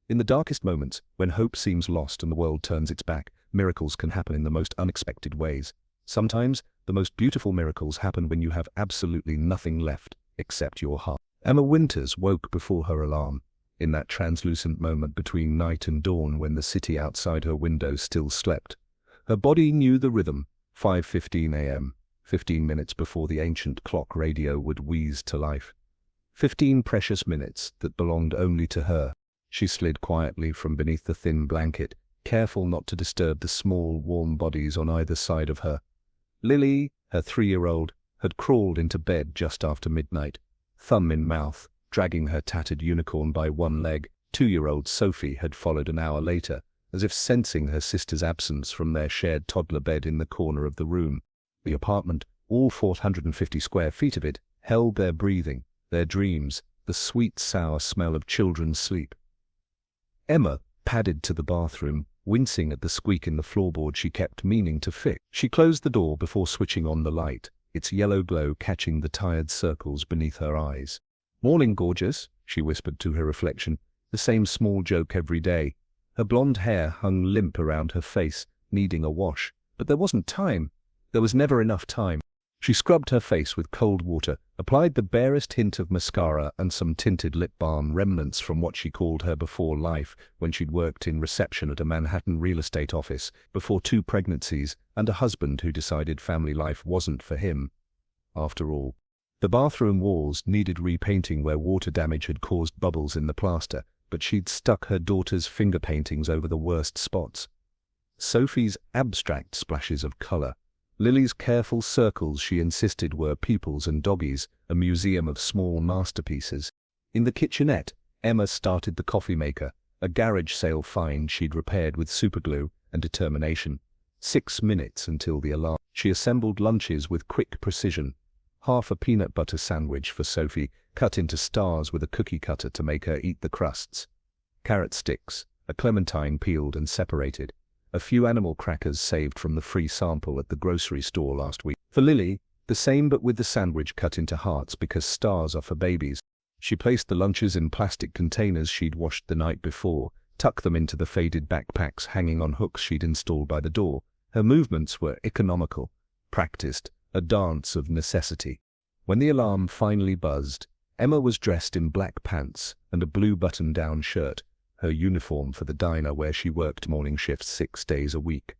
In the darkest moments, when hope seems lost and the world turns its back, miracles can happen in the most unexpected ways. Sometimes, the most beautiful miracles happen when you have absolutely nothing left except your heart. Emma Winters woke before her alarm, in that translucent moment between night and dawn when the city outside her window still slept. Her body knew the rhythm, 5:15 a.m., 15 minutes before the ancient clock radio would wheeze to life. 15 precious minutes that belonged only to her. She slid quietly from beneath the thin blanket, careful not to disturb the small, warm bodies on either side of her. Lily, her 3-year-old, had crawled into bed just after midnight, thumb in mouth, dragging her tattered unicorn by one leg. 2-year-old Sophie had followed an hour later, as if sensing her sister's absence from their shared toddler bed in the corner of the room. The apartment, all 450 square feet of it, held their breathing, their dreams, the sweet, sour smell of children's sleep. Emma padded to the bathroom, wincing at the squeak in the floorboard she kept meaning to fix. She closed the door before switching on the light, its yellow glow catching the tired circles beneath her eyes. "Morning, gorgeous," she whispered to her reflection, the same small joke every day. Her blonde hair hung limp around her face, needing a wash, but there wasn't time. There was never enough time. She scrubbed her face with cold water, applied the barest hint of mascara and some tinted lip balm, remnants from what she called her before life when she'd worked in reception at a Manhattan real estate office, before 2 pregnancies and a husband who decided family life wasn't for him. After all, the bathroom walls needed repainting where water damage had caused bubbles in the plaster, but she'd stuck her daughter's finger paintings over the worst spots. Sophie's abstract splashes of color, Lily's careful circles she insisted were pupils and doggies, a museum of small masterpieces. In the kitchenette, Emma started the coffee maker, a garage sale find she'd repaired with superglue and determination. 6 minutes until the alarm. She assembled lunches with quick precision. Half a peanut butter sandwich for Sophie, cut into stars with a cookie cutter to make her eat the crusts. Carrot sticks, a clementine peeled and separated. A few animal crackers saved from the free sample at the grocery store last week. For Lily, the same but with the sandwich cut into hearts because stars are for babies. She placed the lunches in plastic containers she'd washed the night before, tucked them into the faded backpacks hanging on hooks she'd installed by the door. Her movements were economical, practiced, a dance of necessity. When the alarm finally buzzed, Emma was dressed in black pants and a blue button-down shirt, her uniform for the diner where she worked morning shifts 6 days a week.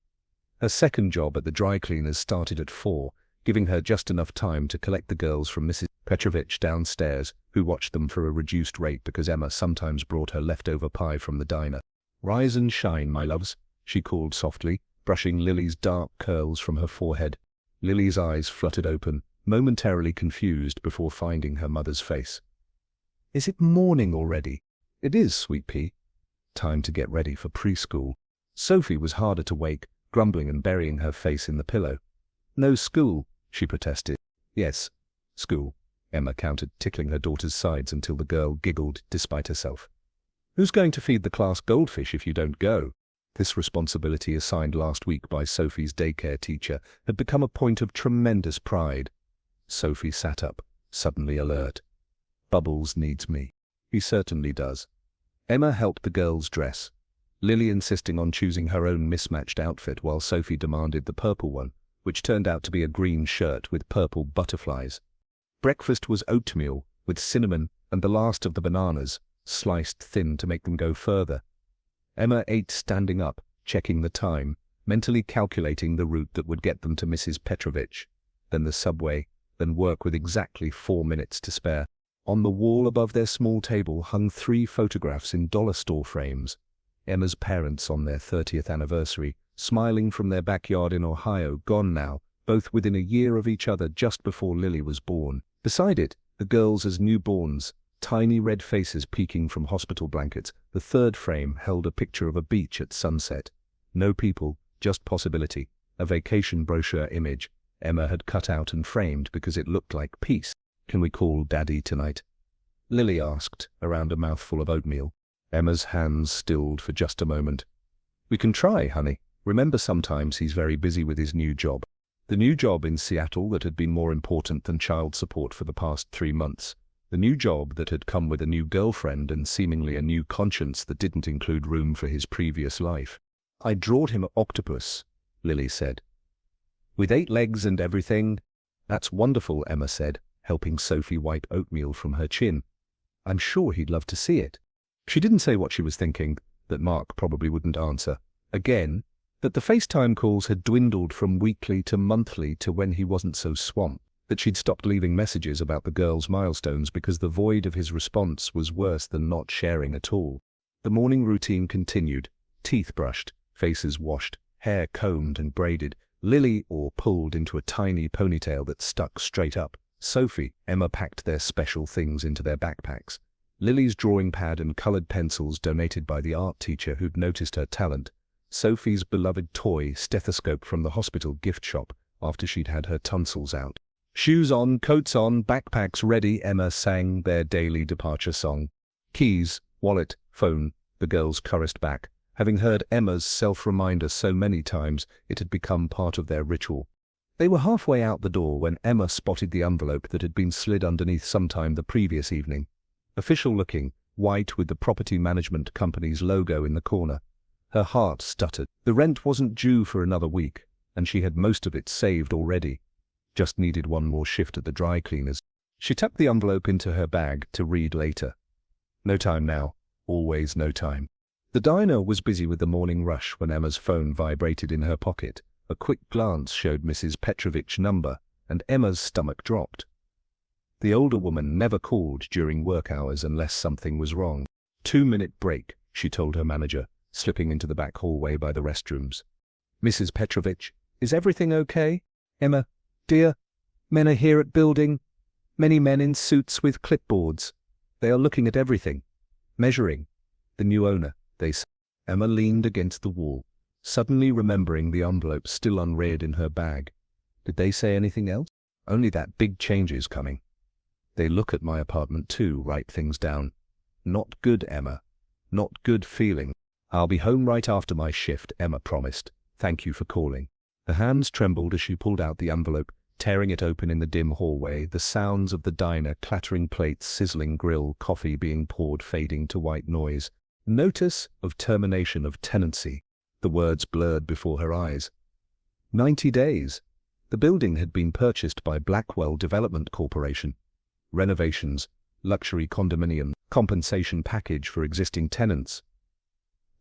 Her second job at the dry cleaners started at 4, giving her just enough time to collect the girls from Mrs. Petrovich downstairs, who watched them for a reduced rate because Emma sometimes brought her leftover pie from the diner. "Rise and shine, my loves," she called softly, brushing Lily's dark curls from her forehead. Lily's eyes fluttered open, momentarily confused before finding her mother's face. "Is it morning already?" "It is, sweet pea. Time to get ready for preschool." Sophie was harder to wake, grumbling and burying her face in the pillow. "No school," she protested. "Yes, school," Emma countered, tickling her daughter's sides until the girl giggled despite herself. "Who's going to feed the class goldfish if you don't go?" This responsibility, assigned last week by Sophie's daycare teacher, had become a point of tremendous pride. Sophie sat up, suddenly alert. "Bubbles needs me." "He certainly does." Emma helped the girls dress, Lily insisting on choosing her own mismatched outfit while Sophie demanded the purple one, which turned out to be a green shirt with purple butterflies. Breakfast was oatmeal with cinnamon and the last of the bananas, sliced thin to make them go further. Emma ate standing up, checking the time, mentally calculating the route that would get them to Mrs. Petrovich, then the subway, then work with exactly 4 minutes to spare. On the wall above their small table hung 3 photographs in dollar store frames. Emma's parents on their 30th anniversary, smiling from their backyard in Ohio, gone now, both within a year of each other just before Lily was born. Beside it, the girls as newborns, tiny red faces peeking from hospital blankets. The third frame held a picture of a beach at sunset. No people, just possibility, a vacation brochure image Emma had cut out and framed because it looked like peace. "Can we call Daddy tonight?" Lily asked, around a mouthful of oatmeal. Emma's hands stilled for just a moment. "We can try, honey. Remember, sometimes he's very busy with his new job." The new job in Seattle that had been more important than child support for the past 3 months. The new job that had come with a new girlfriend and seemingly a new conscience that didn't include room for his previous life. "I drawed him an octopus," Lily said. "With 8 legs and everything." "That's wonderful," Emma said, helping Sophie wipe oatmeal from her chin. "I'm sure he'd love to see it." She didn't say what she was thinking, that Mark probably wouldn't answer. Again, that the FaceTime calls had dwindled from weekly to monthly to when he wasn't so swamped, that she'd stopped leaving messages about the girl's milestones because the void of his response was worse than not sharing at all. The morning routine continued, teeth brushed, faces washed, hair combed and braided, Lily or pulled into a tiny ponytail that stuck straight up. Sophie, Emma packed their special things into their backpacks. Lily's drawing pad and colored pencils donated by the art teacher who'd noticed her talent. Sophie's beloved toy stethoscope from the hospital gift shop after she'd had her tonsils out. "Shoes on, coats on, backpacks ready," Emma sang their daily departure song. "Keys, wallet, phone," the girls chorused back. Having heard Emma's self-reminder so many times, it had become part of their ritual. They were halfway out the door when Emma spotted the envelope that had been slid underneath sometime the previous evening. Official-looking, white with the property management company's logo in the corner. Her heart stuttered. The rent wasn't due for another week, and she had most of it saved already. Just needed one more shift at the dry cleaners. She tucked the envelope into her bag to read later. No time now. Always no time. The diner was busy with the morning rush when Emma's phone vibrated in her pocket. A quick glance showed Mrs. Petrovich's number, and Emma's stomach dropped. The older woman never called during work hours unless something was wrong. 2-minute break, she told her manager, slipping into the back hallway by the restrooms. "Mrs. Petrovich, is everything okay?" "Emma, dear, men are here at building. Many men in suits with clipboards. They are looking at everything. Measuring. The new owner, they say." Emma leaned against the wall, suddenly remembering the envelope still unread in her bag. "Did they say anything else?" "Only that big change is coming. They look at my apartment too, write things down. Not good, Emma. Not good feeling." "I'll be home right after my shift," Emma promised. "Thank you for calling." Her hands trembled as she pulled out the envelope, tearing it open in the dim hallway, the sounds of the diner, clattering plates, sizzling grill, coffee being poured fading to white noise. "Notice of termination of tenancy." The words blurred before her eyes. 90 days. The building had been purchased by Blackwell Development Corporation. Renovations, luxury condominium, compensation package for existing tenants.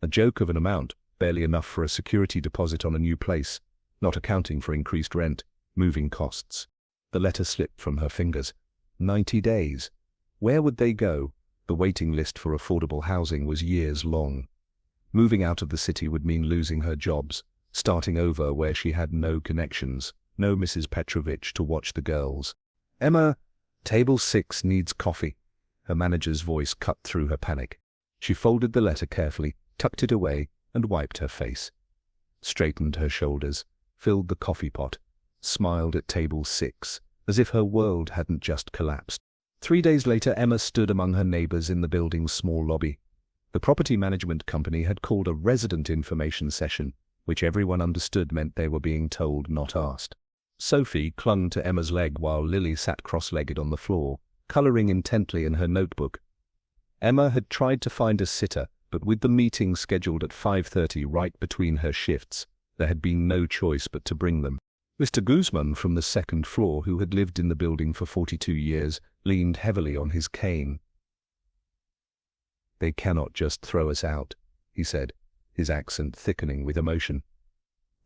A joke of an amount, barely enough for a security deposit on a new place, not accounting for increased rent, moving costs. The letter slipped from her fingers. 90 days. Where would they go? The waiting list for affordable housing was years long. Moving out of the city would mean losing her jobs, starting over where she had no connections, no Mrs. Petrovich to watch the girls. "Emma, table 6 needs coffee." Her manager's voice cut through her panic. She folded the letter carefully, tucked it away, and wiped her face. Straightened her shoulders, filled the coffee pot, smiled at table 6, as if her world hadn't just collapsed. 3 days later, Emma stood among her neighbors in the building's small lobby. The property management company had called a resident information session, which everyone understood meant they were being told, not asked. Sophie clung to Emma's leg while Lily sat cross-legged on the floor, coloring intently in her notebook. Emma had tried to find a sitter, but with the meeting scheduled at 5:30 right between her shifts, there had been no choice but to bring them. Mr. Guzman from the second floor, who had lived in the building for 42 years, leaned heavily on his cane. "They cannot just throw us out," he said, his accent thickening with emotion.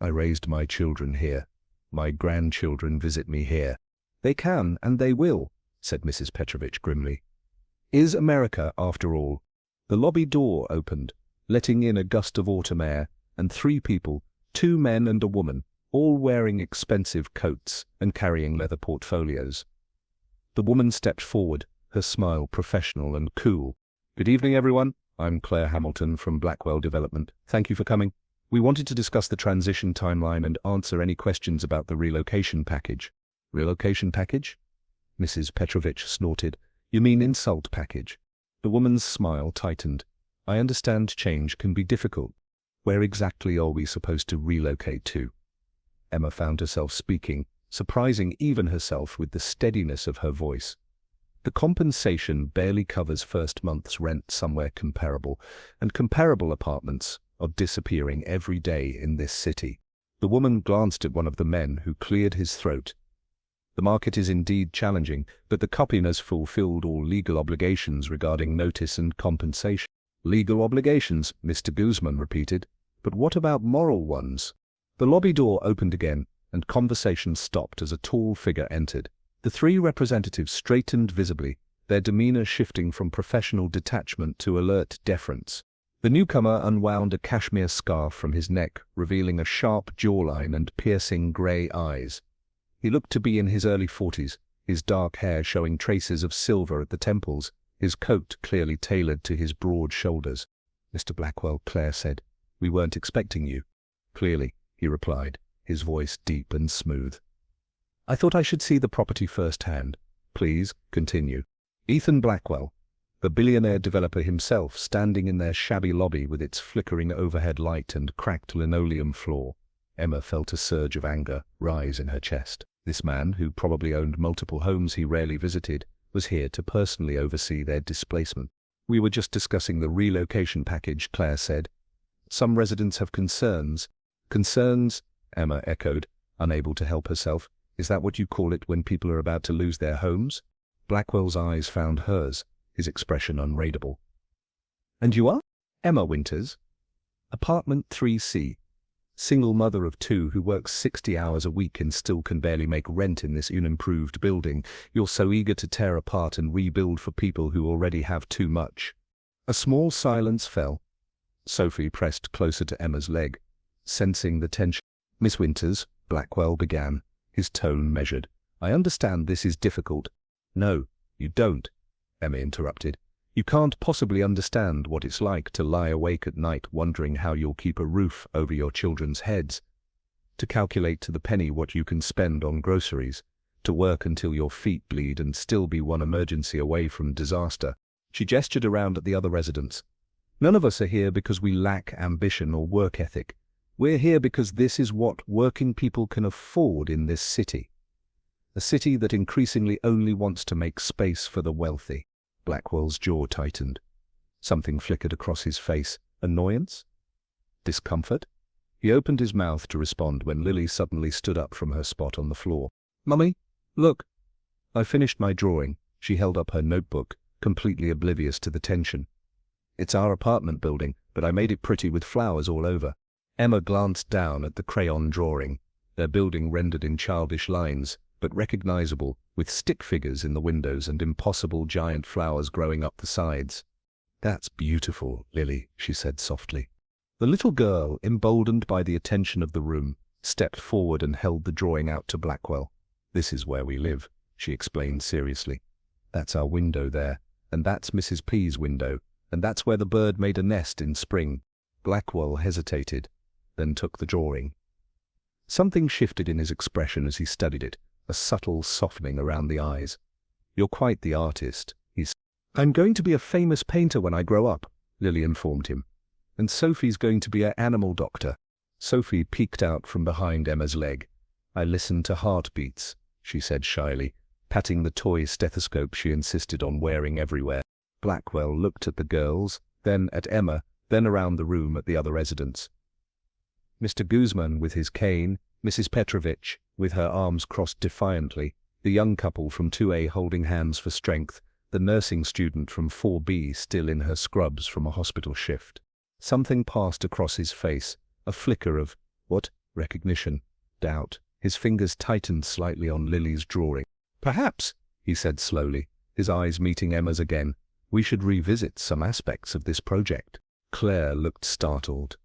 "I raised my children here. My grandchildren visit me here." "They can, and they will," said Mrs. Petrovich grimly. "Is America, after all?" The lobby door opened, letting in a gust of autumn air, and 3 people, 2 men and a woman, all wearing expensive coats and carrying leather portfolios. The woman stepped forward, her smile professional and cool. "Good evening, everyone. I'm Claire Hamilton from Blackwell Development. Thank you for coming. We wanted to discuss the transition timeline and answer any questions about the relocation package." "Relocation package?" Mrs. Petrovich snorted. "You mean insult package?" The woman's smile tightened. "I understand change can be difficult. Where exactly are we supposed to relocate to?" Emma found herself speaking, surprising even herself with the steadiness of her voice. The compensation barely covers first month's rent somewhere comparable, and comparable apartments are disappearing every day in this city. The woman glanced at one of the men, who cleared his throat. The market is indeed challenging, but the company has fulfilled all legal obligations regarding notice and compensation. Legal obligations, Mr. Guzman repeated. But what about moral ones? The lobby door opened again, and conversation stopped as a tall figure entered. The three representatives straightened visibly, their demeanor shifting from professional detachment to alert deference. The newcomer unwound a cashmere scarf from his neck, revealing a sharp jawline and piercing grey eyes. He looked to be in his early 40s, his dark hair showing traces of silver at the temples, his coat clearly tailored to his broad shoulders. "Mr. Blackwell," Claire said, "we weren't expecting you." "Clearly," he replied, his voice deep and smooth. "I thought I should see the property firsthand. Please, continue." Ethan Blackwell, the billionaire developer himself, standing in their shabby lobby with its flickering overhead light and cracked linoleum floor. Emma felt a surge of anger rise in her chest. This man, who probably owned multiple homes he rarely visited, was here to personally oversee their displacement. "We were just discussing the relocation package," Claire said. "Some residents have concerns." "Concerns?" Emma echoed, unable to help herself. "Is that what you call it when people are about to lose their homes?" Blackwell's eyes found hers, his expression unreadable. "And you are?" "Emma Winters. Apartment 3C. Single mother of two who works 60 hours a week and still can barely make rent in this unimproved building. You're so eager to tear apart and rebuild for people who already have too much." A small silence fell. Sophie pressed closer to Emma's leg, sensing the tension. "Miss Winters," Blackwell began, his tone measured, "I understand this is difficult." "No, you don't," Emma interrupted. "You can't possibly understand what it's like to lie awake at night wondering how you'll keep a roof over your children's heads, to calculate to the penny what you can spend on groceries, to work until your feet bleed and still be one emergency away from disaster." She gestured around at the other residents. "None of us are here because we lack ambition or work ethic. We're here because this is what working people can afford in this city. A city that increasingly only wants to make space for the wealthy." Blackwell's jaw tightened. Something flickered across his face. Annoyance? Discomfort? He opened his mouth to respond when Lily suddenly stood up from her spot on the floor. "Mummy, look. I finished my drawing." She held up her notebook, completely oblivious to the tension. "It's our apartment building, but I made it pretty with flowers all over." Emma glanced down at the crayon drawing, their building rendered in childish lines, but recognizable, with stick figures in the windows and impossible giant flowers growing up the sides. "That's beautiful, Lily," she said softly. The little girl, emboldened by the attention of the room, stepped forward and held the drawing out to Blackwell. "This is where we live," she explained seriously. "That's our window there, and that's Mrs. P's window, and that's where the bird made a nest in spring." Blackwell hesitated, then took the drawing. Something shifted in his expression as he studied it, a subtle softening around the eyes. "You're quite the artist," he said. "I'm going to be a famous painter when I grow up," Lily informed him. "And Sophie's going to be an animal doctor." Sophie peeked out from behind Emma's leg. "I listen to heartbeats," she said shyly, patting the toy stethoscope she insisted on wearing everywhere. Blackwell looked at the girls, then at Emma, then around the room at the other residents. Mr. Guzman with his cane, Mrs. Petrovich with her arms crossed defiantly, the young couple from 2A holding hands for strength, the nursing student from 4B still in her scrubs from a hospital shift. Something passed across his face, a flicker of, what? Recognition, doubt. His fingers tightened slightly on Lily's drawing. "Perhaps," he said slowly, his eyes meeting Emma's again, "we should revisit some aspects of this project." Claire looked startled.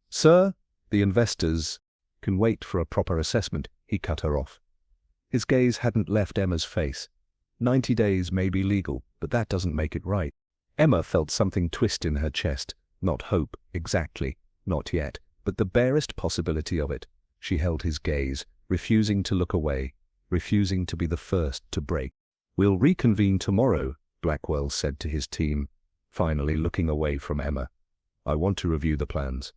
"Sir, the investors can wait for a proper assessment," he cut her off. His gaze hadn't left Emma's face. 90 days may be legal, but that doesn't make it right. Emma felt something twist in her chest. Not hope, exactly, not yet, but the barest possibility of it. She held his gaze, refusing to look away, refusing to be the first to break. "We'll reconvene tomorrow," Blackwell said to his team, finally looking away from Emma. "I want to review the plans.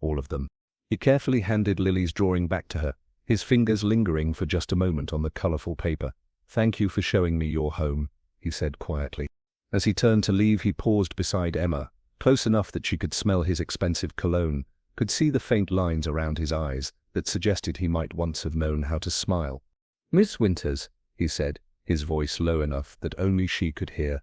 All of them." He carefully handed Lily's drawing back to her, his fingers lingering for just a moment on the colorful paper. "Thank you for showing me your home," he he said quietly. As he turned to leave, he paused beside Emma, close enough that she could smell his expensive cologne, could see the faint lines around his eyes that suggested he might once have known how to smile. "Miss Winters," he said, his voice low enough that only she could hear,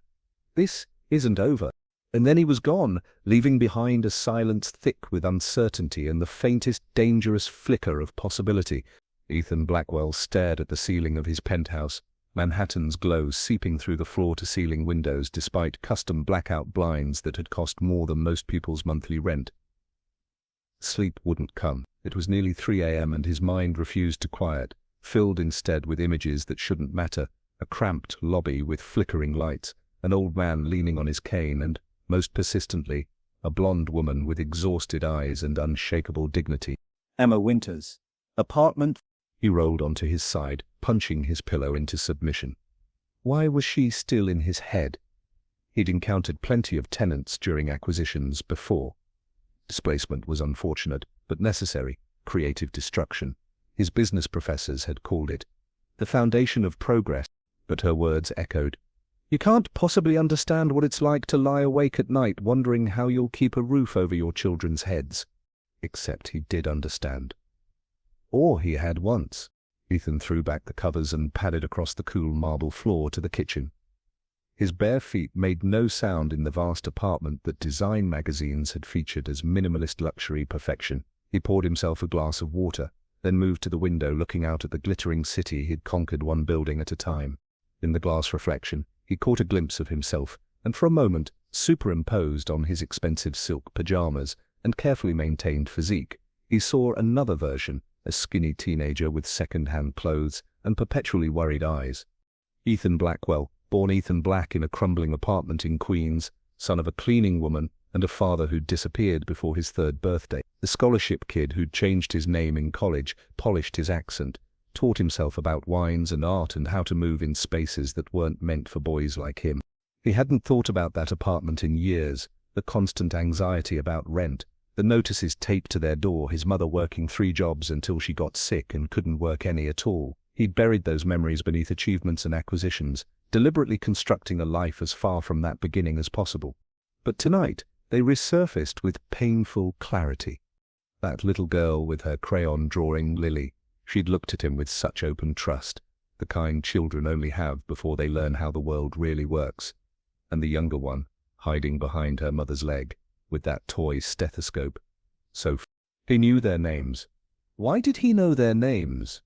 "this isn't over." And then he was gone, leaving behind a silence thick with uncertainty and the faintest dangerous flicker of possibility. Ethan Blackwell stared at the ceiling of his penthouse, Manhattan's glow seeping through the floor-to-ceiling windows despite custom blackout blinds that had cost more than most people's monthly rent. Sleep wouldn't come. It was nearly 3 a.m. and his mind refused to quiet, filled instead with images that shouldn't matter, a cramped lobby with flickering lights, an old man leaning on his cane and, most persistently, a blonde woman with exhausted eyes and unshakable dignity. Emma Winters. Apartment. He rolled onto his side, punching his pillow into submission. Why was she still in his head? He'd encountered plenty of tenants during acquisitions before. Displacement was unfortunate, but necessary, creative destruction. His business professors had called it the foundation of progress, but her words echoed. You can't possibly understand what it's like to lie awake at night wondering how you'll keep a roof over your children's heads. Except he did understand. Or he had once. Ethan threw back the covers and padded across the cool marble floor to the kitchen. His bare feet made no sound in the vast apartment that design magazines had featured as minimalist luxury perfection. He poured himself a glass of water, then moved to the window looking out at the glittering city he'd conquered one building at a time. In the glass reflection, he caught a glimpse of himself, and for a moment, superimposed on his expensive silk pajamas and carefully maintained physique, he saw another version, a skinny teenager with second-hand clothes and perpetually worried eyes. Ethan Blackwell, born Ethan Black in a crumbling apartment in Queens, son of a cleaning woman and a father who'd disappeared before his 3rd birthday. The scholarship kid who'd changed his name in college, polished his accent, taught himself about wines and art and how to move in spaces that weren't meant for boys like him. He hadn't thought about that apartment in years, the constant anxiety about rent, the notices taped to their door, his mother working 3 jobs until she got sick and couldn't work any at all. He'd buried those memories beneath achievements and acquisitions, deliberately constructing a life as far from that beginning as possible. But tonight, they resurfaced with painful clarity. That little girl with her crayon drawing Lily, she'd looked at him with such open trust, the kind children only have before they learn how the world really works. And the younger one, hiding behind her mother's leg, with that toy stethoscope. He knew their names. Why did he know their names?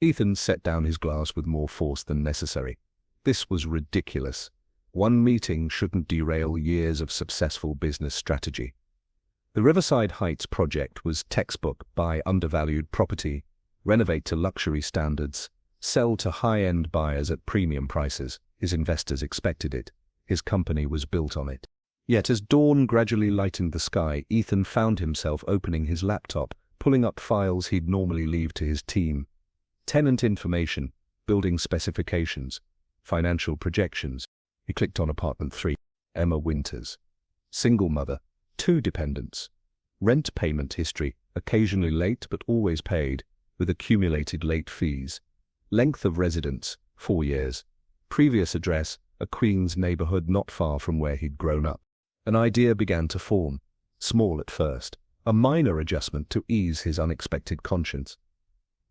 Ethan set down his glass with more force than necessary. This was ridiculous. One meeting shouldn't derail years of successful business strategy. The Riverside Heights project was textbook: buy undervalued property, renovate to luxury standards, sell to high-end buyers at premium prices. His investors expected it. His company was built on it. Yet as dawn gradually lightened the sky, Ethan found himself opening his laptop, pulling up files he'd normally leave to his team. Tenant information, building specifications, financial projections. He clicked on apartment 3, Emma Winters. Single mother, 2 dependents. Rent payment history, occasionally late but always paid, with accumulated late fees. Length of residence, 4 years. Previous address, a Queens neighborhood not far from where he'd grown up. An idea began to form, small at first, a minor adjustment to ease his unexpected conscience.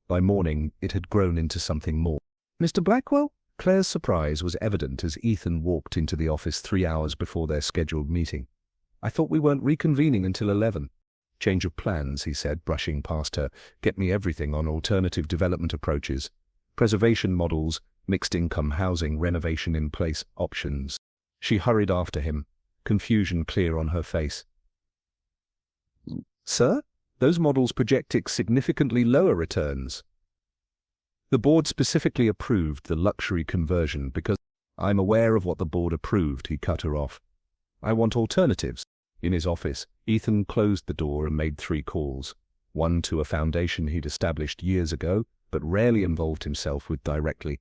By morning, it had grown into something more. Mr. Blackwell? Claire's surprise was evident as Ethan walked into the office 3 hours before their scheduled meeting. I thought we weren't reconvening until 11. Change of plans, he said, brushing past her. Get me everything on alternative development approaches. Preservation models, mixed income housing, renovation in place options. She hurried after him, confusion clear on her face. Sir? Those models project significantly lower returns. The board specifically approved the luxury conversion because I'm aware of what the board approved, he cut her off. I want alternatives. In his office, Ethan closed the door and made 3 calls. One to a foundation he'd established years ago, but rarely involved himself with directly.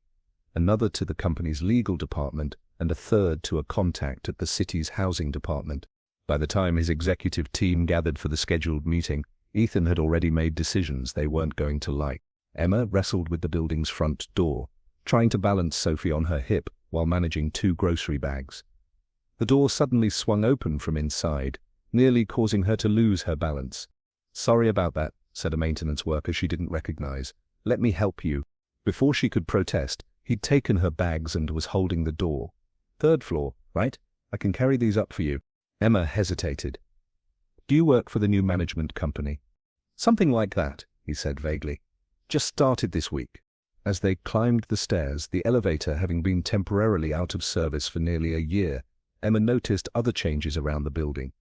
Another to the company's legal department, and a third to a contact at the city's housing department. By the time his executive team gathered for the scheduled meeting, Ethan had already made decisions they weren't going to like. Emma wrestled with the building's front door, trying to balance Sophie on her hip while managing 2 grocery bags. The door suddenly swung open from inside, nearly causing her to lose her balance. "Sorry about that," said a maintenance worker she didn't recognize. "Let me help you." Before she could protest, he'd taken her bags and was holding the door. "3rd floor, right? I can carry these up for you." Emma hesitated. "Do you work for the new management company?" "Something like that," he said vaguely. "Just started this week." As they climbed the stairs, the elevator having been temporarily out of service for nearly a year, Emma noticed other changes around the building.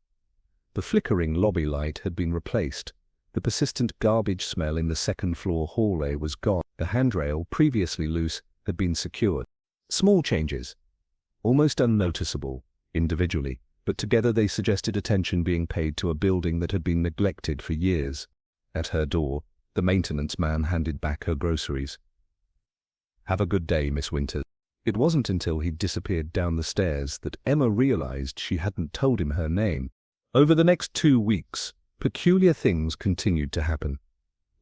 The flickering lobby light had been replaced. The persistent garbage smell in the 2nd floor hallway was gone. The handrail, previously loose, had been secured. Small changes, almost unnoticeable individually, but together they suggested attention being paid to a building that had been neglected for years. At her door, the maintenance man handed back her groceries. "Have a good day, Miss Winters." It wasn't until he'd disappeared down the stairs that Emma realized she hadn't told him her name. Over the next 2 weeks, peculiar things continued to happen.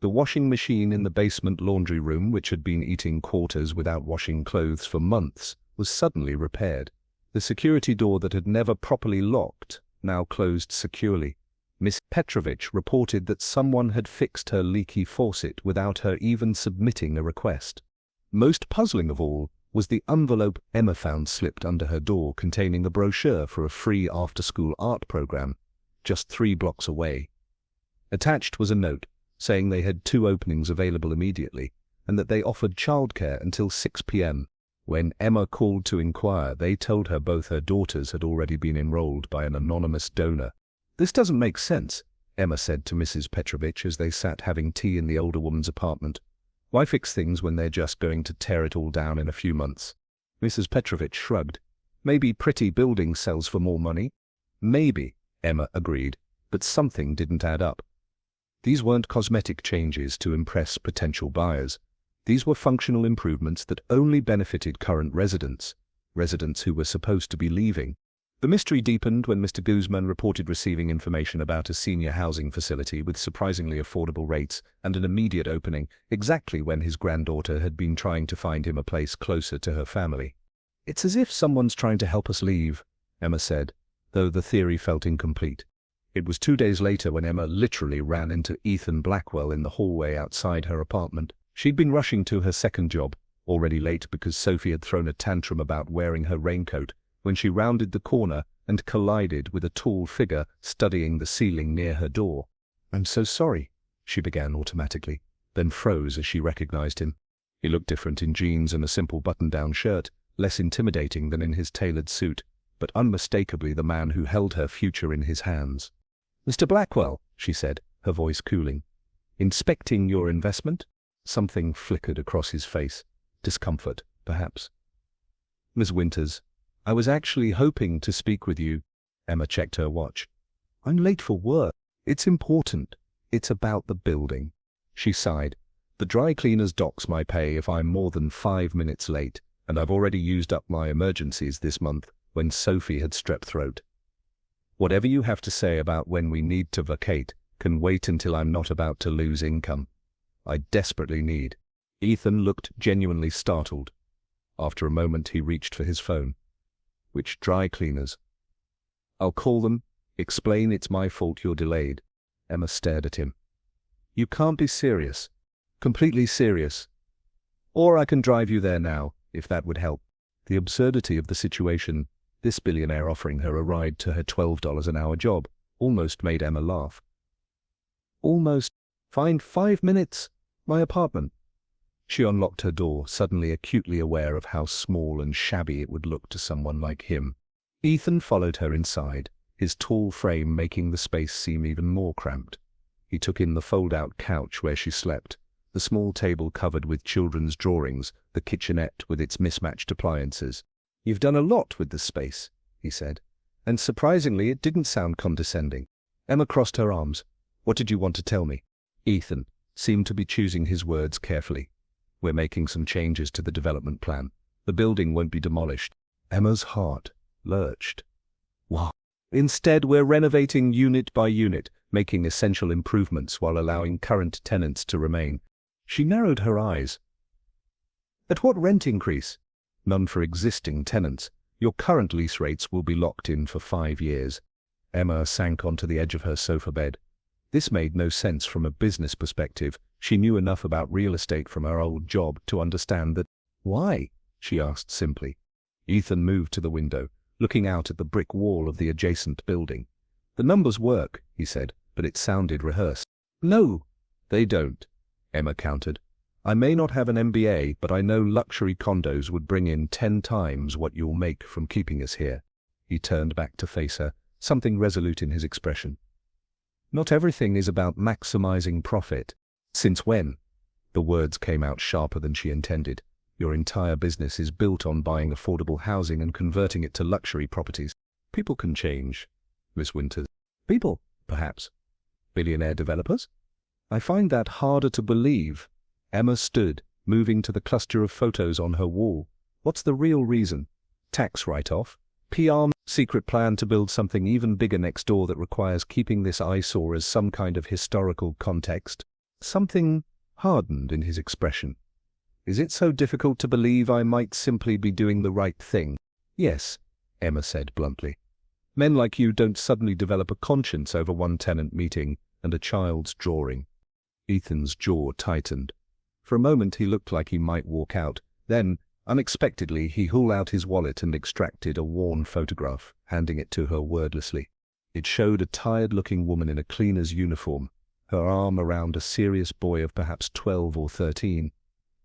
The washing machine in the basement laundry room, which had been eating quarters without washing clothes for months, was suddenly repaired. The security door that had never properly locked now closed securely. Miss Petrovich reported that someone had fixed her leaky faucet without her even submitting a request. Most puzzling of all was the envelope Emma found slipped under her door containing a brochure for a free after-school art program, just 3 blocks away. Attached was a note saying they had 2 openings available immediately and that they offered childcare until 6 p.m. When Emma called to inquire, they told her both her daughters had already been enrolled by an anonymous donor. "This doesn't make sense," Emma said to Mrs. Petrovich as they sat having tea in the older woman's apartment. "Why fix things when they're just going to tear it all down in a few months?" Mrs. Petrovich shrugged. "Maybe pretty building sells for more money?" "Maybe," Emma agreed, but something didn't add up. These weren't cosmetic changes to impress potential buyers. These were functional improvements that only benefited current residents who were supposed to be leaving. The mystery deepened when Mr. Guzman reported receiving information about a senior housing facility with surprisingly affordable rates and an immediate opening, exactly when his granddaughter had been trying to find him a place closer to her family. "It's as if someone's trying to help us leave," Emma said, though the theory felt incomplete. It was 2 days later when Emma literally ran into Ethan Blackwell in the hallway outside her apartment. She'd been rushing to her second job, already late because Sophie had thrown a tantrum about wearing her raincoat, when she rounded the corner and collided with a tall figure studying the ceiling near her door. "I'm so sorry," she began automatically, then froze as she recognized him. He looked different in jeans and a simple button-down shirt, less intimidating than in his tailored suit, but unmistakably the man who held her future in his hands. "Mr. Blackwell," she said, her voice cooling. "Inspecting your investment?" Something flickered across his face. Discomfort, perhaps. "Miss Winters, I was actually hoping to speak with you." Emma checked her watch. "I'm late for work." "It's important. It's about the building." She sighed. "The dry cleaners docks my pay if I'm more than 5 minutes late, and I've already used up my emergencies this month when Sophie had strep throat. Whatever you have to say about when we need to vacate can wait until I'm not about to lose income. I desperately need." Ethan looked genuinely startled. After a moment he reached for his phone. "Which dry cleaners?" "I'll call them. Explain it's my fault you're delayed." Emma stared at him. "You can't be serious." "Completely serious. Or I can drive you there now, if that would help." The absurdity of the situation, this billionaire offering her a ride to her $12 an hour job, almost made Emma laugh. "Almost. Find 5 minutes. My apartment." She unlocked her door, suddenly acutely aware of how small and shabby it would look to someone like him. Ethan followed her inside, his tall frame making the space seem even more cramped. He took in the fold-out couch where she slept, the small table covered with children's drawings, the kitchenette with its mismatched appliances. "You've done a lot with this space," he said, and surprisingly it didn't sound condescending. Emma crossed her arms. "What did you want to tell me?" Ethan seemed to be choosing his words carefully. "We're making some changes to the development plan. The building won't be demolished." Emma's heart lurched. "What?" "Instead, we're renovating unit by unit, making essential improvements while allowing current tenants to remain." She narrowed her eyes. "At what rent increase?" None for existing tenants. Your current lease rates will be locked in for 5 years. Emma sank onto the edge of her sofa bed. This made no sense from a business perspective. She knew enough about real estate from her old job to understand that. Why? She asked simply. Ethan moved to the window, looking out at the brick wall of the adjacent building. The numbers work, he said, but it sounded rehearsed. No, they don't, Emma countered. I may not have an MBA, but I know luxury condos would bring in 10 times what you'll make from keeping us here. He turned back to face her, something resolute in his expression. Not everything is about maximizing profit. Since when? The words came out sharper than she intended. Your entire business is built on buying affordable housing and converting it to luxury properties. People can change, Miss Winters. People, perhaps. Billionaire developers? I find that harder to believe. Emma stood, moving to the cluster of photos on her wall. What's the real reason? Tax write-off? PR? Secret plan to build something even bigger next door that requires keeping this eyesore as some kind of historical context? Something hardened in his expression. Is it so difficult to believe I might simply be doing the right thing? Yes, Emma said bluntly. Men like you don't suddenly develop a conscience over one tenant meeting and a child's drawing. Ethan's jaw tightened. For a moment he looked like he might walk out. Then, unexpectedly, he hauled out his wallet and extracted a worn photograph, handing it to her wordlessly. It showed a tired-looking woman in a cleaner's uniform, her arm around a serious boy of perhaps 12 or 13.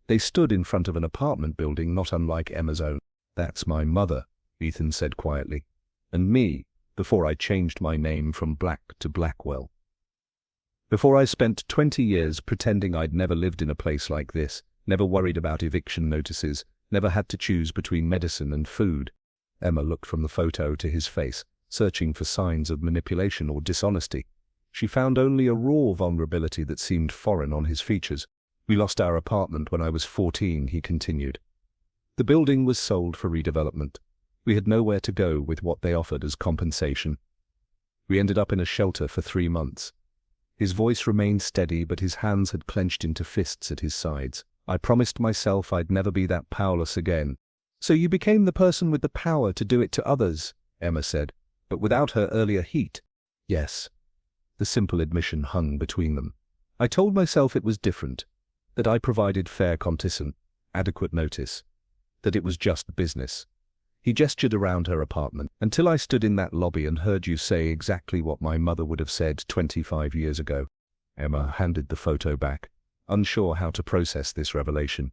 They stood in front of an apartment building not unlike Emma's own. That's my mother, Ethan said quietly. And me, before I changed my name from Black to Blackwell. Before I spent 20 years pretending I'd never lived in a place like this, never worried about eviction notices, never had to choose between medicine and food. Emma looked from the photo to his face, searching for signs of manipulation or dishonesty. She found only a raw vulnerability that seemed foreign on his features. We lost our apartment when I was 14, he continued. The building was sold for redevelopment. We had nowhere to go with what they offered as compensation. We ended up in a shelter for 3 months. His voice remained steady, but his hands had clenched into fists at his sides. I promised myself I'd never be that powerless again. So you became the person with the power to do it to others, Emma said, but without her earlier heat. Yes. The simple admission hung between them. I told myself it was different, that I provided fair compensation, adequate notice, that it was just business. He gestured around her apartment, until I stood in that lobby and heard you say exactly what my mother would have said 25 years ago. Emma handed the photo back, unsure how to process this revelation.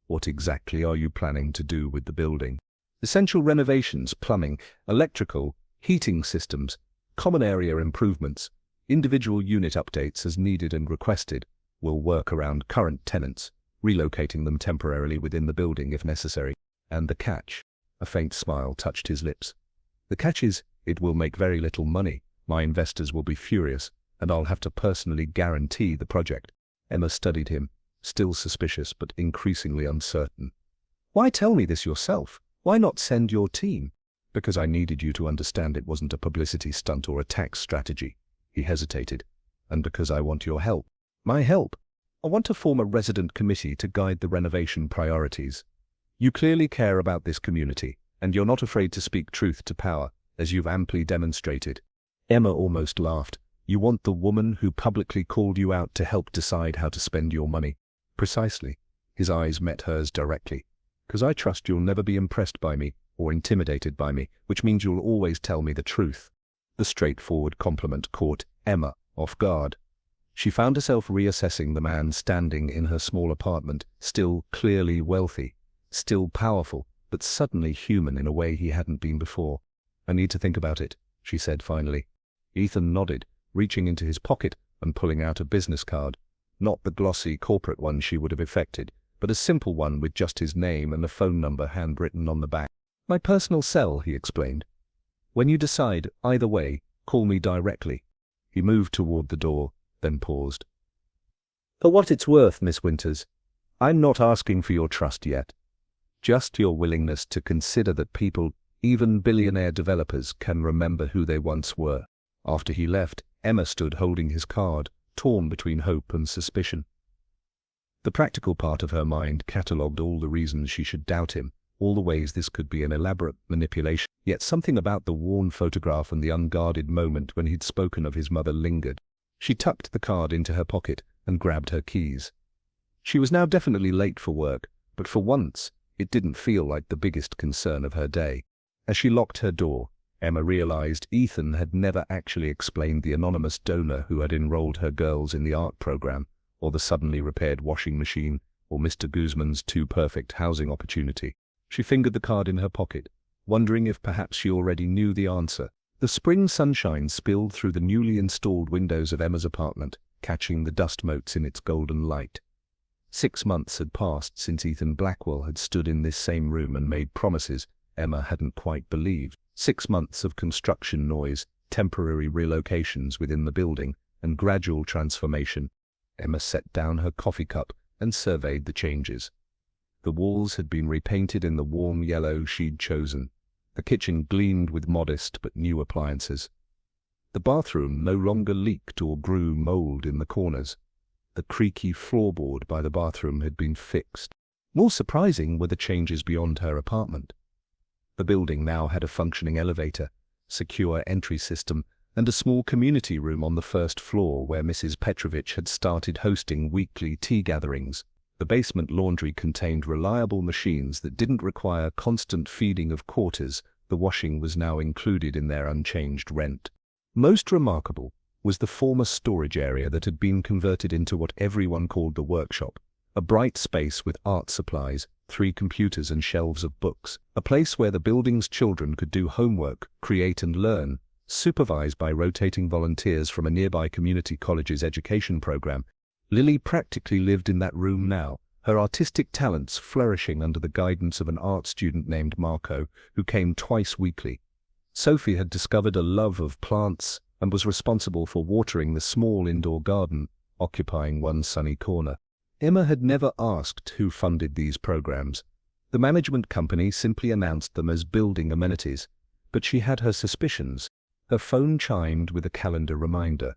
What exactly are you planning to do with the building? Essential renovations, plumbing, electrical, heating systems, common area improvements, individual unit updates as needed and requested. We'll work around current tenants, relocating them temporarily within the building if necessary. And the catch? A faint smile touched his lips. The catch is, it will make very little money. My investors will be furious, and I'll have to personally guarantee the project. Emma studied him, still suspicious but increasingly uncertain. Why tell me this yourself? Why not send your team? Because I needed you to understand it wasn't a publicity stunt or a tax strategy. He hesitated. And because I want your help. My help? I want to form a resident committee to guide the renovation priorities. You clearly care about this community, and you're not afraid to speak truth to power, as you've amply demonstrated. Emma almost laughed. You want the woman who publicly called you out to help decide how to spend your money. Precisely. His eyes met hers directly. Because I trust you'll never be impressed by me or intimidated by me, which means you'll always tell me the truth. The straightforward compliment caught Emma off guard. She found herself reassessing the man standing in her small apartment, still clearly wealthy. Still powerful, but suddenly human in a way he hadn't been before. I need to think about it, she said finally. Ethan nodded, reaching into his pocket and pulling out a business card. Not the glossy corporate one she would have affected, but a simple one with just his name and a phone number handwritten on the back. My personal cell, he explained. When you decide, either way, call me directly. He moved toward the door, then paused. For what it's worth, Miss Winters, I'm not asking for your trust yet. Just your willingness to consider that people, even billionaire developers, can remember who they once were. After he left, Emma stood holding his card, torn between hope and suspicion. The practical part of her mind catalogued all the reasons she should doubt him, all the ways this could be an elaborate manipulation. Yet something about the worn photograph and the unguarded moment when he'd spoken of his mother lingered. She tucked the card into her pocket and grabbed her keys. She was now definitely late for work, but for once, it didn't feel like the biggest concern of her day. As she locked her door, Emma realized Ethan had never actually explained the anonymous donor who had enrolled her girls in the art program, or the suddenly repaired washing machine, or Mr. Guzman's too-perfect housing opportunity. She fingered the card in her pocket, wondering if perhaps she already knew the answer. The spring sunshine spilled through the newly installed windows of Emma's apartment, catching the dust motes in its golden light. 6 months had passed since Ethan Blackwell had stood in this same room and made promises Emma hadn't quite believed. 6 months of construction noise, temporary relocations within the building, and gradual transformation. Emma set down her coffee cup and surveyed the changes. The walls had been repainted in the warm yellow she'd chosen. The kitchen gleamed with modest but new appliances. The bathroom no longer leaked or grew mold in the corners. The creaky floorboard by the bathroom had been fixed. More surprising were the changes beyond her apartment. The building now had a functioning elevator, secure entry system, and a small community room on the first floor where Mrs. Petrovich had started hosting weekly tea gatherings. The basement laundry contained reliable machines that didn't require constant feeding of quarters. The washing was now included in their unchanged rent. Most remarkable was the former storage area that had been converted into what everyone called the workshop, a bright space with art supplies, 3 computers and shelves of books, a place where the building's children could do homework, create and learn, supervised by rotating volunteers from a nearby community college's education program. Lily practically lived in that room now, her artistic talents flourishing under the guidance of an art student named Marco, who came twice weekly. Sophie had discovered a love of plants and was responsible for watering the small indoor garden, occupying one sunny corner. Emma had never asked who funded these programs. The management company simply announced them as building amenities, but she had her suspicions. Her phone chimed with a calendar reminder.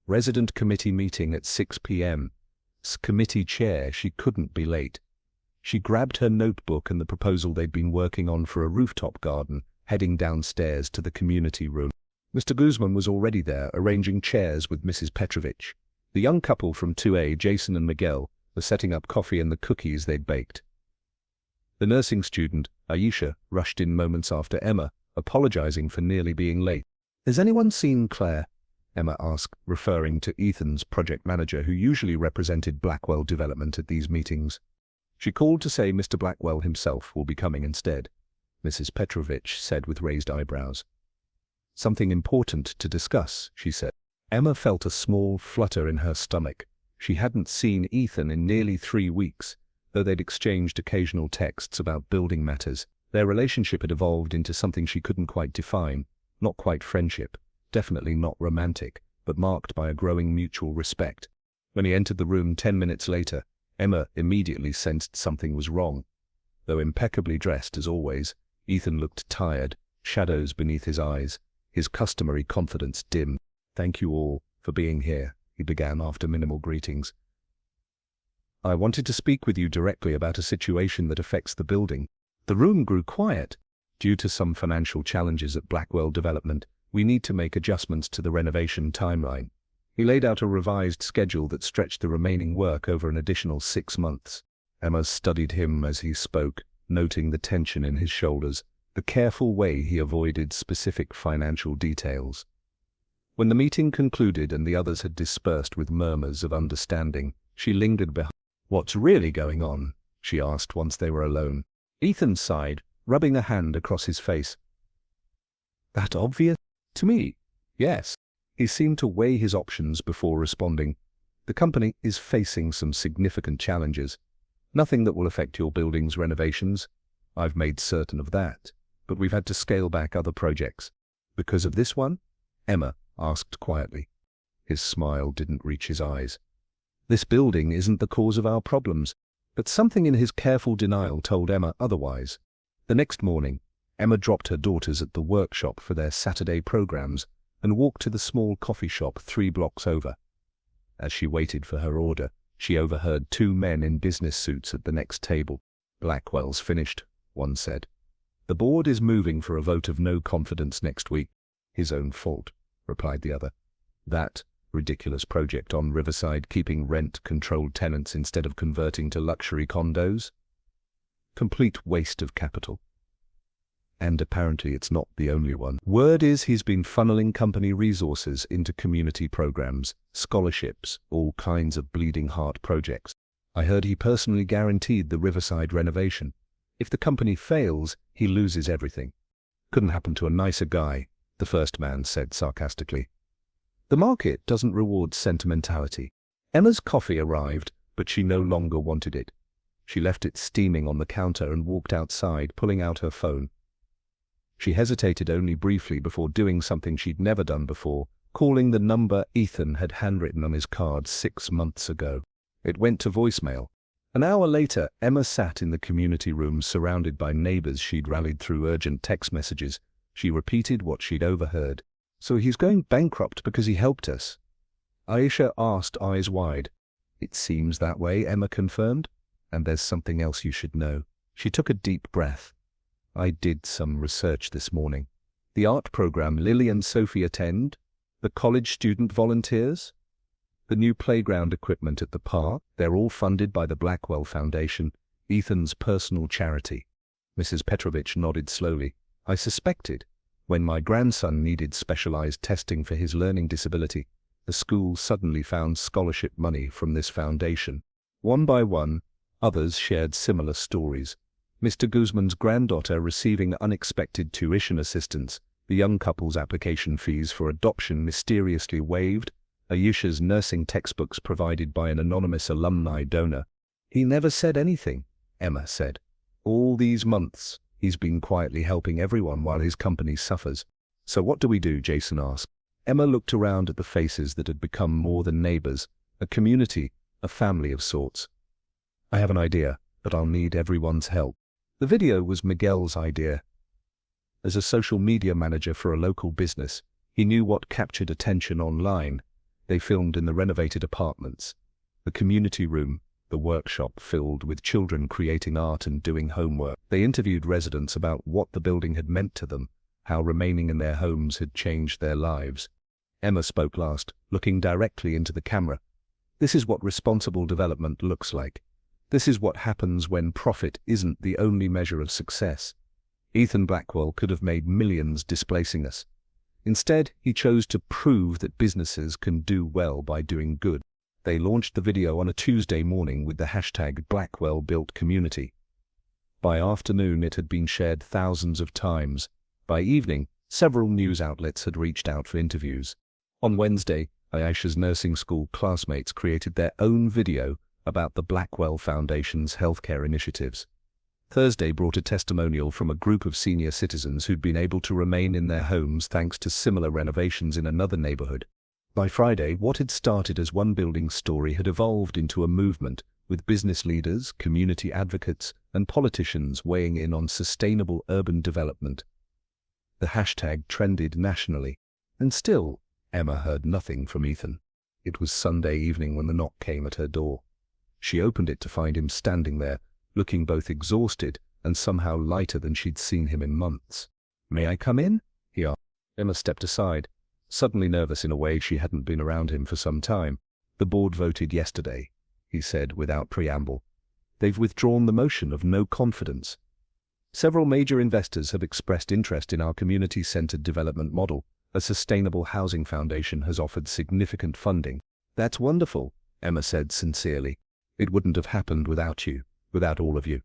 Resident committee meeting at 6 p.m. Committee chair, she couldn't be late. She grabbed her notebook and the proposal they'd been working on for a rooftop garden, heading downstairs to the community room. Mr. Guzman was already there, arranging chairs with Mrs. Petrovich. The young couple from 2A, Jason and Miguel, were setting up coffee and the cookies they'd baked. The nursing student, Aisha, rushed in moments after Emma, apologizing for nearly being late. "Has anyone seen Claire?" Emma asked, referring to Ethan's project manager who usually represented Blackwell Development at these meetings. She called to say Mr. Blackwell himself will be coming instead, Mrs. Petrovich said with raised eyebrows. "Something important to discuss," she said. Emma felt a small flutter in her stomach. She hadn't seen Ethan in nearly 3 weeks, though they'd exchanged occasional texts about building matters. Their relationship had evolved into something she couldn't quite define, not quite friendship, definitely not romantic, but marked by a growing mutual respect. When he entered the room 10 minutes later, Emma immediately sensed something was wrong. Though impeccably dressed as always, Ethan looked tired, shadows beneath his eyes, his customary confidence dim. "Thank you all for being here," he began after minimal greetings. "I wanted to speak with you directly about a situation that affects the building." The room grew quiet. "Due to some financial challenges at Blackwell Development, we need to make adjustments to the renovation timeline." He laid out a revised schedule that stretched the remaining work over an additional 6 months. Emma studied him as he spoke, noting the tension in his shoulders, the careful way he avoided specific financial details. When the meeting concluded and the others had dispersed with murmurs of understanding, she lingered behind. "What's really going on?" she asked once they were alone. Ethan sighed, rubbing a hand across his face. "That obvious? To me, yes." He seemed to weigh his options before responding. "The company is facing some significant challenges. Nothing that will affect your building's renovations. I've made certain of that. But we've had to scale back other projects." "Because of this one?" Emma asked quietly. His smile didn't reach his eyes. "This building isn't the cause of our problems." But something in his careful denial told Emma otherwise. The next morning, Emma dropped her daughters at the workshop for their Saturday programs and walked to the small coffee shop 3 blocks over. As she waited for her order, she overheard 2 men in business suits at the next table. "Blackwell's finished. one said. The board is moving for a vote of no confidence next week. His own fault, replied the other. That ridiculous project on Riverside keeping rent-controlled tenants instead of converting to luxury condos? Complete waste of capital. And apparently it's not the only one. Word is he's been funneling company resources into community programs, scholarships, all kinds of bleeding heart projects. I heard he personally guaranteed the Riverside renovation. If the company fails, he loses everything. Couldn't happen to a nicer guy, the first man said sarcastically. The market doesn't reward sentimentality. Emma's coffee arrived, but she no longer wanted it. She left it steaming on the counter and walked outside, pulling out her phone. She hesitated only briefly before doing something she'd never done before, calling the number Ethan had handwritten on his card 6 months ago. It went to voicemail. An hour later, Emma sat in the community room surrounded by neighbors she'd rallied through urgent text messages. She repeated what she'd overheard. So he's going bankrupt because he helped us? Aisha asked, eyes wide. It seems that way, Emma confirmed. And there's something else you should know. She took a deep breath. I did some research this morning. The art program Lily and Sophie attend, the college student volunteers, the new playground equipment at the park, they're all funded by the Blackwell Foundation, Ethan's personal charity. Mrs. Petrovich nodded slowly. I suspected. When my grandson needed specialized testing for his learning disability, the school suddenly found scholarship money from this foundation. One by one, others shared similar stories. Mr. Guzman's granddaughter receiving unexpected tuition assistance, the young couple's application fees for adoption mysteriously waived, Ayesha's nursing textbooks provided by an anonymous alumni donor. He never said anything, Emma said. All these months, he's been quietly helping everyone while his company suffers. So what do we do? Jason asked. Emma looked around at the faces that had become more than neighbors, a community, a family of sorts. I have an idea, but I'll need everyone's help. The video was Miguel's idea. As a social media manager for a local business, he knew what captured attention online. They filmed in the renovated apartments, the community room, the workshop filled with children creating art and doing homework. They interviewed residents about what the building had meant to them, how remaining in their homes had changed their lives. Emma spoke last, looking directly into the camera. This is what responsible development looks like. This is what happens when profit isn't the only measure of success. Ethan Blackwell could have made millions displacing us. Instead, he chose to prove that businesses can do well by doing good. They launched the video on a Tuesday morning with the hashtag #BlackwellBuiltCommunity. By afternoon, it had been shared thousands of times. By evening, several news outlets had reached out for interviews. On Wednesday, Ayesha's nursing school classmates created their own video about the Blackwell Foundation's healthcare initiatives. Thursday brought a testimonial from a group of senior citizens who'd been able to remain in their homes thanks to similar renovations in another neighborhood. By Friday, what had started as one building story had evolved into a movement, with business leaders, community advocates, and politicians weighing in on sustainable urban development. The hashtag trended nationally, and still, Emma heard nothing from Ethan. It was Sunday evening when the knock came at her door. She opened it to find him standing there, looking both exhausted and somehow lighter than she'd seen him in months. "May I come in?" he asked. Emma stepped aside, suddenly nervous in a way she hadn't been around him for some time. "The board voted yesterday," he said without preamble. "They've withdrawn the motion of no confidence. Several major investors have expressed interest in our community-centered development model. A sustainable housing foundation has offered significant funding." "That's wonderful," Emma said sincerely. "It wouldn't have happened without you, without all of you."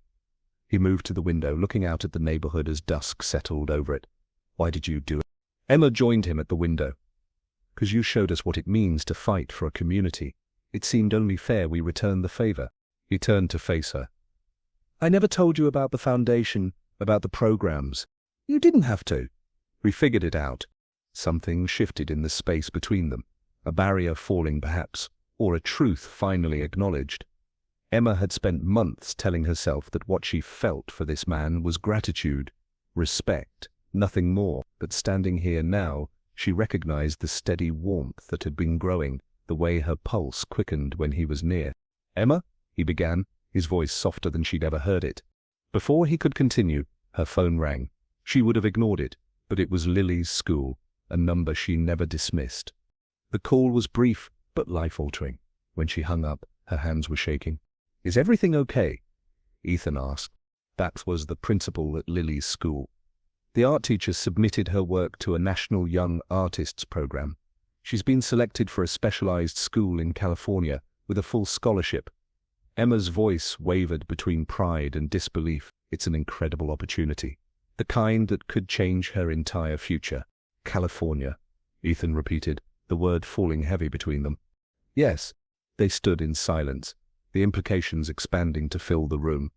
He moved to the window, looking out at the neighborhood as dusk settled over it. "Why did you do it?" Emma joined him at the window. "'Cause you showed us what it means to fight for a community. It seemed only fair we return the favor." He turned to face her. "I never told you about the foundation, about the programs. You didn't have to. We figured it out." Something shifted in the space between them, a barrier falling perhaps, or a truth finally acknowledged. Emma had spent months telling herself that what she felt for this man was gratitude, respect, nothing more. But standing here now, she recognized the steady warmth that had been growing, the way her pulse quickened when he was near. "Emma," he began, his voice softer than she'd ever heard it. Before he could continue, her phone rang. She would have ignored it, but it was Lily's school, a number she never dismissed. The call was brief, but life-altering. When she hung up, her hands were shaking. "Is everything okay?" Ethan asked. That was the principal at Lily's school. The art teacher submitted her work to a national young artists program. She's been selected for a specialized school in California with a full scholarship. Emma's voice wavered between pride and disbelief. It's an incredible opportunity, the kind that could change her entire future. California, Ethan repeated, the word falling heavy between them. Yes. They stood in silence, the implications expanding to fill the room.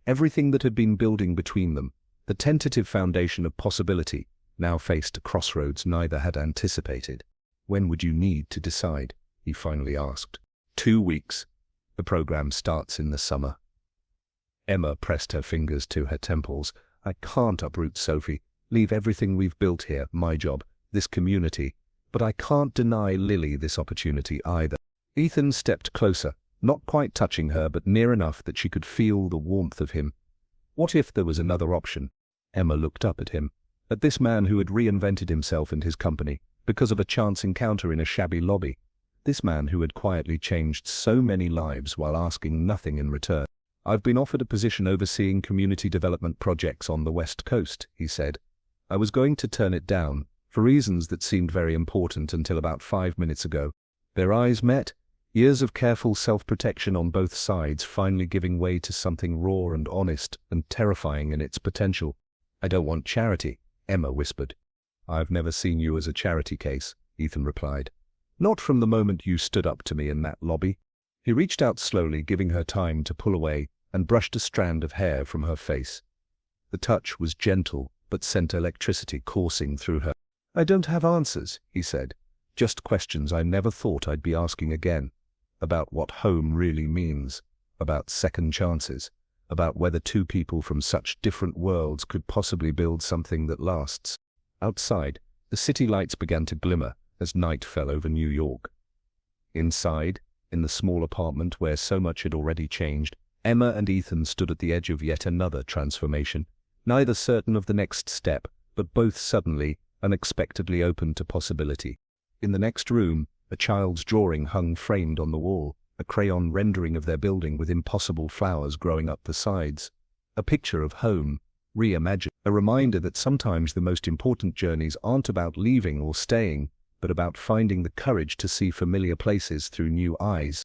Everything that had been building between them, the tentative foundation of possibility, now faced a crossroads neither had anticipated. "When would you need to decide?" he finally asked. 2 weeks. The program starts in the summer. Emma pressed her fingers to her temples. "I can't uproot Sophie, leave everything we've built here, my job, this community. But I can't deny Lily this opportunity either." Ethan stepped closer, not quite touching her, but near enough that she could feel the warmth of him. What if there was another option? Emma looked up at him, at this man who had reinvented himself and his company because of a chance encounter in a shabby lobby. This man who had quietly changed so many lives while asking nothing in return. "I've been offered a position overseeing community development projects on the West Coast," he said. "I was going to turn it down, for reasons that seemed very important until about 5 minutes ago." Their eyes met, years of careful self-protection on both sides finally giving way to something raw and honest and terrifying in its potential. "I don't want charity," Emma whispered. "I've never seen you as a charity case," Ethan replied. "Not from the moment you stood up to me in that lobby." He reached out slowly, giving her time to pull away, and brushed a strand of hair from her face. The touch was gentle, but sent electricity coursing through her. "I don't have answers," he said. "Just questions I never thought I'd be asking again. About what home really means. About second chances. About whether two people from such different worlds could possibly build something that lasts." Outside, the city lights began to glimmer as night fell over New York. Inside, in the small apartment where so much had already changed, Emma and Ethan stood at the edge of yet another transformation, neither certain of the next step, but both suddenly, unexpectedly open to possibility. In the next room, a child's drawing hung framed on the wall, a crayon rendering of their building with impossible flowers growing up the sides. A picture of home, reimagined, a reminder that sometimes the most important journeys aren't about leaving or staying, but about finding the courage to see familiar places through new eyes.